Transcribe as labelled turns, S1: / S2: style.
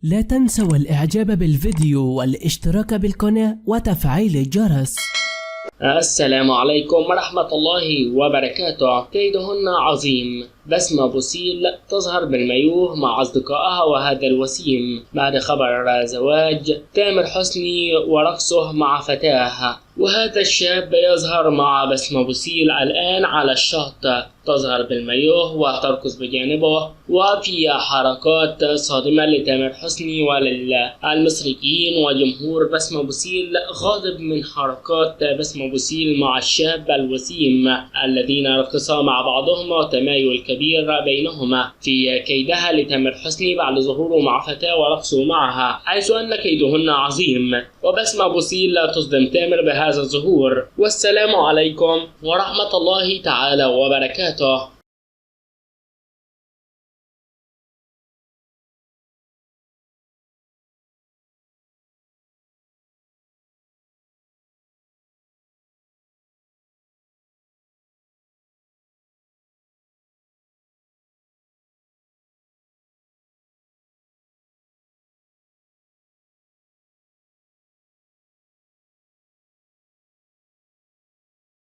S1: لا تنسوا الإعجاب بالفيديو والاشتراك بالقناة وتفعيل الجرس.
S2: السلام عليكم ورحمة الله وبركاته. كيدهن عظيم. بسمة بوسيل تظهر بالمايوه مع أصدقائها وهذا الوسيم بعد خبر زواج تامر حسني ورقصه مع فتاة، وهذا الشاب يظهر مع بسمة بوسيل الآن على الشط، تظهر بالمايوه وترقص بجانبه، وفي حركات صادمة لتامر حسني وللمصريين وجمهور بسمة بوسيل غاضب من حركات بسمة بوسيل مع الشاب الوسيم الذين رقصا مع بعضهما وتمايل كبير بينهما في كيدها لتامر حسني بعد ظهوره مع فتاة ورقصه معها، حيث أن كيدهن عظيم وبسمة بوسيل لا تصدم تامر بهذا الظهور. والسلام عليكم ورحمة الله تعالى وبركاته.